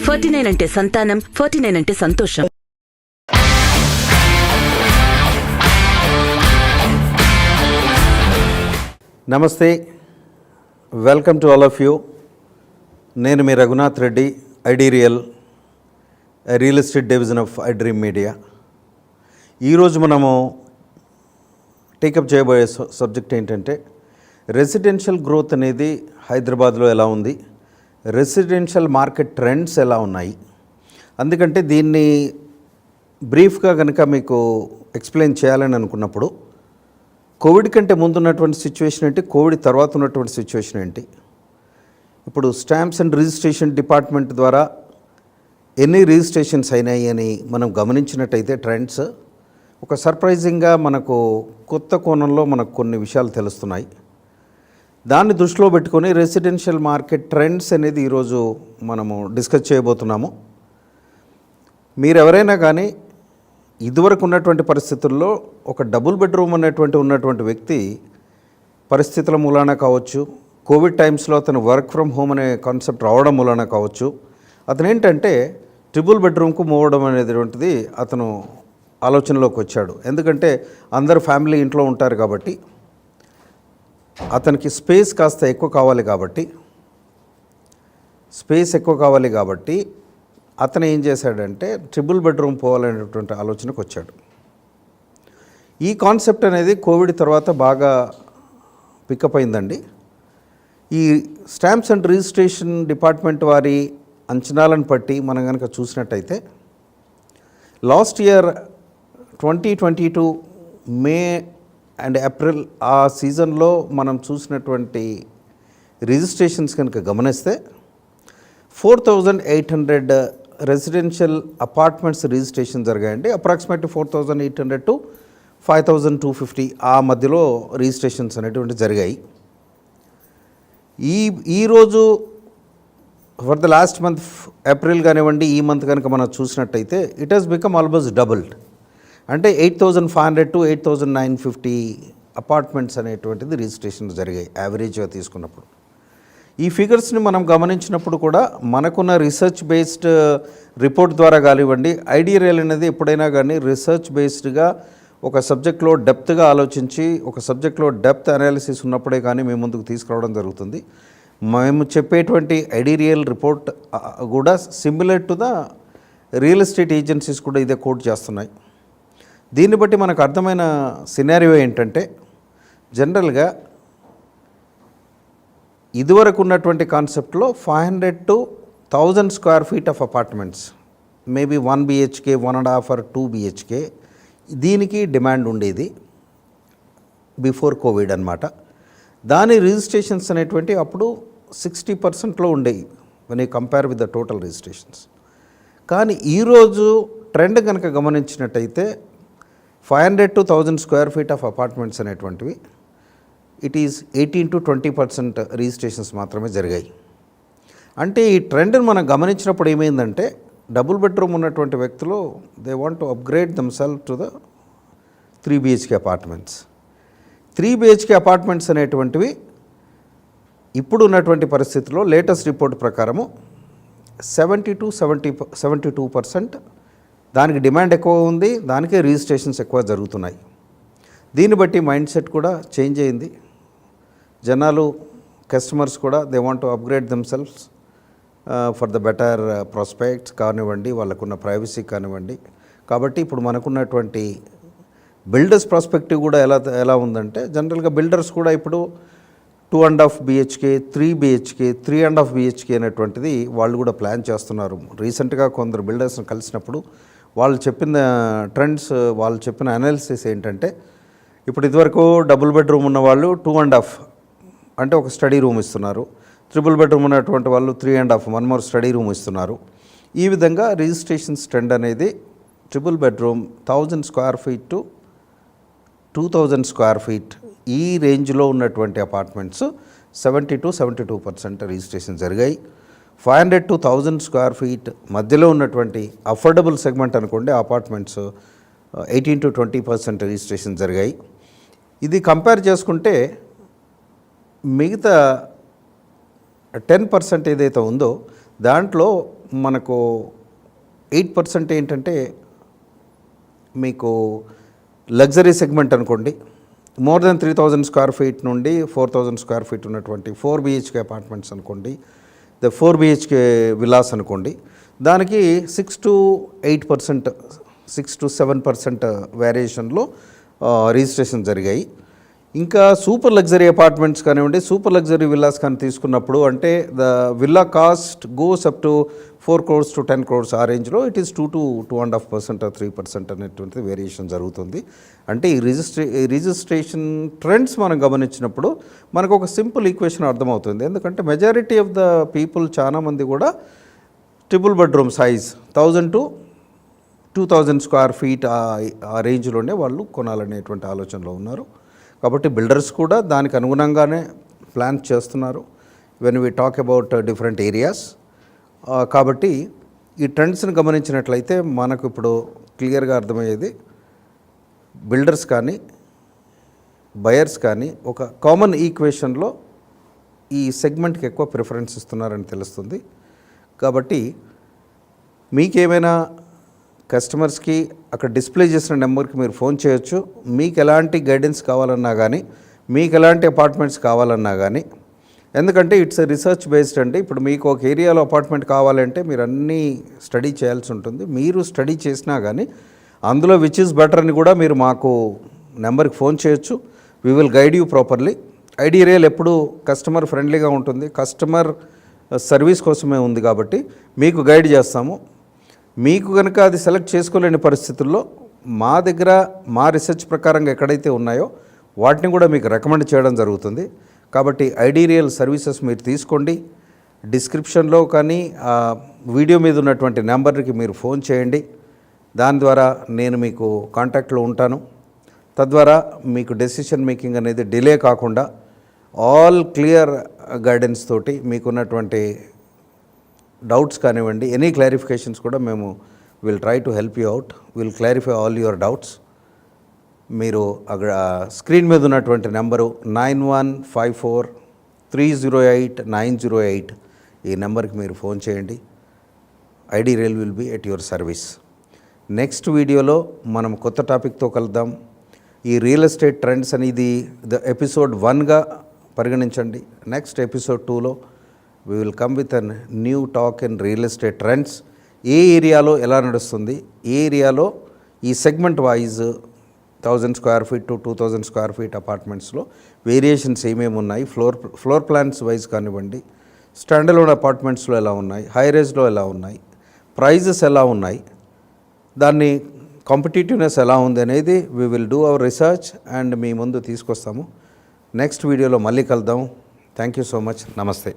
49 అంటే సంతానం, 49 అంటే సంతోషం. నమస్తే, welcome to all of you. నేను మీ రఘునాథ్ రెడ్డి, ఐడిరియల్ real estate division of iDream Media. ఈరోజు మనము టేకప్ చేయబోయే సబ్జెక్ట్ ఏంటంటే రెసిడెన్షియల్ గ్రోత్ అనేది హైదరాబాద్లో ఎలా ఉంది, రెసిడెన్షియల్ మార్కెట్ ట్రెండ్స్ ఎలా ఉన్నాయి. అందుకంటే దీన్ని బ్రీఫ్గా కనుక మీకు ఎక్స్ప్లెయిన్ చేయాలని అనుకున్నప్పుడు కోవిడ్ కంటే ముందు ఉన్నటువంటి సిచ్యువేషన్ ఏంటి, కోవిడ్ తర్వాత ఉన్నటువంటి సిచ్యువేషన్ ఏంటి, ఇప్పుడు స్టాంప్స్ అండ్ రిజిస్ట్రేషన్ డిపార్ట్మెంట్ ద్వారా ఎన్ని రిజిస్ట్రేషన్స్ అయినాయి అని మనం గమనించినట్టయితే ట్రెండ్స్ ఒక సర్ప్రైజింగ్గా మనకు కొత్త కోణంలో మనకు కొన్ని విషయాలు తెలుస్తున్నాయి. దాన్ని దృష్టిలో పెట్టుకొని రెసిడెన్షియల్ మార్కెట్ ట్రెండ్స్ అనేది ఈరోజు మనము డిస్కస్ చేయబోతున్నాము. మీరు ఎవరైనా కానీ ఇదివరకు ఉన్నటువంటి పరిస్థితుల్లో ఒక డబుల్ బెడ్రూమ్ ఉన్నటువంటి వ్యక్తి పరిస్థితుల మూలాన కావచ్చు, కోవిడ్ టైమ్స్లో అతను వర్క్ ఫ్రమ్ హోమ్ అనే కాన్సెప్ట్ రావడం మూలాన కావచ్చు, అతను ఏంటంటే ట్రిపుల్ బెడ్రూమ్కు మూవ్ అవ్వడం అనేటువంటిది అతను ఆలోచనలోకి వచ్చాడు. ఎందుకంటే అందరు ఫ్యామిలీ ఇంట్లో ఉంటారు కాబట్టి అతనికి స్పేస్ కాస్త ఎక్కువ కావాలి కాబట్టి అతను ఏం చేశాడంటే ట్రిపుల్ బెడ్రూమ్ పోవాలనేటువంటి ఆలోచనకు వచ్చాడు. ఈ కాన్సెప్ట్ అనేది కోవిడ్ తర్వాత బాగా పికప్ అయిందండి. ఈ స్టాంప్స్ అండ్ రిజిస్ట్రేషన్ డిపార్ట్మెంట్ వారి అంచనాలను బట్టి మనం కనుక చూసినట్టయితే last year 2022 May and April ఆ సీజన్లో మనం చూసినటువంటి రిజిస్ట్రేషన్స్ కనుక గమనిస్తే 4,800 రెసిడెన్షియల్ అపార్ట్మెంట్స్ రిజిస్ట్రేషన్ జరిగాయండి. అప్రాక్సిమేట్లీ 4,800 to 5,250 ఆ మధ్యలో రిజిస్ట్రేషన్స్ అనేటువంటి జరిగాయి. ఈరోజు for the last month April కానివ్వండి, ఈ మంత్ కనుక మనం చూసినట్టయితే it has become almost doubled. అంటే 8,500 to 8,950 అపార్ట్మెంట్స్ అనేటువంటిది రిజిస్ట్రేషన్ జరిగాయి యావరేజ్గా తీసుకున్నప్పుడు. ఈ ఫిగర్స్ని మనం గమనించినప్పుడు కూడా మనకున్న రీసెర్చ్ బేస్డ్ రిపోర్ట్ ద్వారా కానివ్వండి, ఐడిరియల్ అనేది ఎప్పుడైనా కానీ రీసెర్చ్ బేస్డ్గా ఒక సబ్జెక్ట్లో డెప్త్గా ఆలోచించి ఒక సబ్జెక్ట్లో డెప్త్ అనాలిసిస్ ఉన్నప్పుడే కానీ మేము ముందుకు తీసుకురావడం జరుగుతుంది. మేము చెప్పేటువంటి ఐడిరియల్ రిపోర్ట్ కూడా similar to the real estate agencies కూడా ఇదే కోట్ చేస్తున్నాయి. దీన్ని బట్టి మనకు అర్థమైన సినారియో ఏంటంటే జనరల్గా ఇదివరకు ఉన్నటువంటి కాన్సెప్ట్లో 500 to 1,000 square feet of apartments, maybe 1 BHK, 1.5 or 2 BHK దీనికి డిమాండ్ ఉండేది బిఫోర్ కోవిడ్ అనమాట. దాని రిజిస్ట్రేషన్స్ అనేటువంటి అప్పుడు 60%లో ఉండేవి when you compare with the total registrations. కానీ ఈరోజు ట్రెండ్ కనుక గమనించినట్టయితే 500 to 1,000 square feet of apartments అనేటువంటివి ఇట్ ఈజ్ 18 to 20% రిజిస్ట్రేషన్స్ మాత్రమే జరిగాయి. అంటే ఈ ట్రెండ్ని మనం గమనించినప్పుడు ఏమైందంటే డబుల్ బెడ్రూమ్ ఉన్నటువంటి వ్యక్తులు they want to upgrade themselves to the 3 BHK apartments. 3 BHK apartments అనేటువంటివి ఇప్పుడు ఉన్నటువంటి పరిస్థితుల్లో లేటెస్ట్ రిపోర్ట్ ప్రకారము 70 to 72% దానికి డిమాండ్ ఎక్కువ ఉంది, దానికే రిజిస్ట్రేషన్స్ ఎక్కువ జరుగుతున్నాయి. దీన్ని బట్టి మైండ్ సెట్ కూడా చేంజ్ అయింది. జనాలు కస్టమర్స్ కూడా they want to upgrade themselves for the better prospects కానివ్వండి, వాళ్ళకున్న ప్రైవసీ కానివ్వండి. కాబట్టి ఇప్పుడు మనకున్నటువంటి బిల్డర్స్ ప్రాస్పెక్టివ్ కూడా ఎలా ఉందంటే జనరల్గా బిల్డర్స్ కూడా ఇప్పుడు 2.5 BHK, 3 BHK, 3.5 BHK అనేటువంటిది వాళ్ళు కూడా ప్లాన్ చేస్తున్నారు. రీసెంట్గా కొందరు బిల్డర్స్ని కలిసినప్పుడు వాళ్ళు చెప్పిన ట్రెండ్స్, వాళ్ళు చెప్పిన అనాలిసిస్ ఏంటంటే ఇప్పుడు ఇదివరకు డబుల్ బెడ్రూమ్ ఉన్న వాళ్ళు 2.5 అంటే ఒక స్టడీ రూమ్ ఇస్తున్నారు, ట్రిపుల్ బెడ్రూమ్ ఉన్నటువంటి వాళ్ళు 3.5 1 more స్టడీ రూమ్ ఇస్తున్నారు. ఈ విధంగా రిజిస్ట్రేషన్స్ ట్రెండ్ అనేది triple bedroom 1,000 square feet to 2,000 square feet ఈ రేంజ్లో ఉన్నటువంటి అపార్ట్మెంట్స్ 70 to 72% రిజిస్ట్రేషన్ జరిగాయి. 500 to 1,000 స్క్వేర్ ఫీట్ మధ్యలో ఉన్నటువంటి అఫోర్డబుల్ సెగ్మెంట్ అనుకోండి అపార్ట్మెంట్స్ 18 to 20% రిజిస్ట్రేషన్ జరిగాయి. ఇది కంపేర్ చేసుకుంటే మిగతా 10% ఏదైతే ఉందో దాంట్లో మనకు 8% ఏంటంటే మీకు లగ్జరీ సెగ్మెంట్ అనుకోండి, మోర్ దెన్ 3000 స్క్వేర్ ఫీట్ నుండి 4000 స్క్వేర్ ఫీట్ ఉన్నటువంటి 4 BHK అపార్ట్మెంట్స్ అనుకోండి, 4 BHK విలాస్ అనుకోండి, దానికి 6 to 8%, 6 to 7% వేరియేషన్లో రిజిస్ట్రేషన్ జరిగాయి. ఇంకా సూపర్ లగ్జరీ అపార్ట్మెంట్స్ కానివ్వండి, సూపర్ లగ్జరీ విల్లాస్ కానీ తీసుకున్నప్పుడు అంటే the villa cost goes up to 4 crores to 10 crores ఆ రేంజ్లో ఇట్ ఈస్ 2 to 2.5% or 3% అనేటువంటిది వేరియేషన్ జరుగుతుంది. అంటే ఈ రిజిస్ట్రేషన్ ట్రెండ్స్ మనం గమనించినప్పుడు మనకు ఒక సింపుల్ ఈక్వేషన్ అర్థమవుతుంది. ఎందుకంటే మెజారిటీ ఆఫ్ ద పీపుల్ చాలామంది కూడా triple bedroom size 1000 to 2000 square feet ఆ రేంజ్లోనే వాళ్ళు కొనాలనేటువంటి ఆలోచనలో ఉన్నారు. కాబట్టి బిల్డర్స్ కూడా దానికి అనుగుణంగానే ప్లాన్ చేస్తున్నారు when we talk about different areas. కాబట్టి ఈ ట్రెండ్స్ని గమనించినట్లయితే మనకు ఇప్పుడు క్లియర్గా అర్థమయ్యేది బిల్డర్స్ కానీ బయర్స్ కానీ ఒక కామన్ ఈక్వేషన్లో ఈ సెగ్మెంట్కి ఎక్కువ ప్రిఫరెన్స్ ఇస్తున్నారని తెలుస్తుంది. కాబట్టి మీకేమైనా కస్టమర్స్కి అక్కడ డిస్ప్లే చేసిన నెంబర్కి మీరు ఫోన్ చేయొచ్చు. మీకు ఎలాంటి గైడెన్స్ కావాలన్నా కానీ, మీకు ఎలాంటి అపార్ట్మెంట్స్ కావాలన్నా కానీ, ఎందుకంటే ఇట్స్ రీసెర్చ్ బేస్డ్ అండి. ఇప్పుడు మీకు ఒక ఏరియాలో అపార్ట్మెంట్ కావాలంటే మీరు అన్నీ స్టడీ చేయాల్సి ఉంటుంది. మీరు స్టడీ చేసినా కానీ అందులో విచ్ ఇస్ బెటర్ అని కూడా మీరు మాకు నెంబర్కి ఫోన్ చేయొచ్చు. We will guide you properly. ID real ఎప్పుడు కస్టమర్ ఫ్రెండ్లీగా ఉంటుంది, కస్టమర్ సర్వీస్ కోసమే ఉంది కాబట్టి మీకు గైడ్ చేస్తాము. మీకు కనుక అది సెలెక్ట్ చేసుకోలేని పరిస్థితుల్లో మా దగ్గర మా రీసెర్చ్ ప్రకారంగా ఎక్కడైతే ఉన్నాయో వాటిని కూడా మీకు రికమెండ్ చేయడం జరుగుతుంది. కాబట్టి ఐడి రియల్ సర్వీసెస్ మీరు తీసుకోండి. డిస్క్రిప్షన్లో కానీ వీడియో మీద ఉన్నటువంటి నెంబర్కి మీరు ఫోన్ చేయండి. దాని ద్వారా నేను మీకు కాంటాక్ట్లో ఉంటాను. తద్వారా మీకు డెసిషన్ మేకింగ్ అనేది డిలే కాకుండా ఆల్ క్లియర్ గైడెన్స్ తోటి మీకున్నటువంటి డౌట్స్ కానివ్వండి, ఎనీ క్లారిఫికేషన్స్ కూడా మేము will try to help you out. Will clarify all your doubts. మీరు అక్కడ స్క్రీన్ మీద ఉన్నటువంటి నెంబరు 9154308908 ఈ నెంబర్కి మీరు ఫోన్ చేయండి. ID real will be at your service. Next వీడియోలో మనం కొత్త టాపిక్తో కలుద్దాం. ఈ రియల్ ఎస్టేట్ ట్రెండ్స్ అనేది ఎపిసోడ్ 1గా పరిగణించండి. నెక్స్ట్ ఎపిసోడ్ 2లో we will come with a new talk in real estate trends. ఏ ఏరియాలో ఎలా నడుస్తుంది, ఏ ఏరియాలో ఈ segment wise 1000 square feet to 2000 square feet అపార్ట్మెంట్స్లో వేరియేషన్స్ ఏమేమి ఉన్నాయి, ఫ్లోర్ ప్లాన్స్ వైజ్ కానివ్వండి, స్టాండలోన్ అపార్ట్మెంట్స్లో ఎలా ఉన్నాయి, హై రేజ్లో ఎలా ఉన్నాయి, ప్రైజెస్ ఎలా ఉన్నాయి, దాన్ని కాంపిటేటివ్నెస్ ఎలా ఉంది అనేది we will do our research and మీ ముందు తీసుకొస్తాము. నెక్స్ట్ వీడియోలో మళ్ళీ కలుద్దాం. Thank you so much. నమస్తే.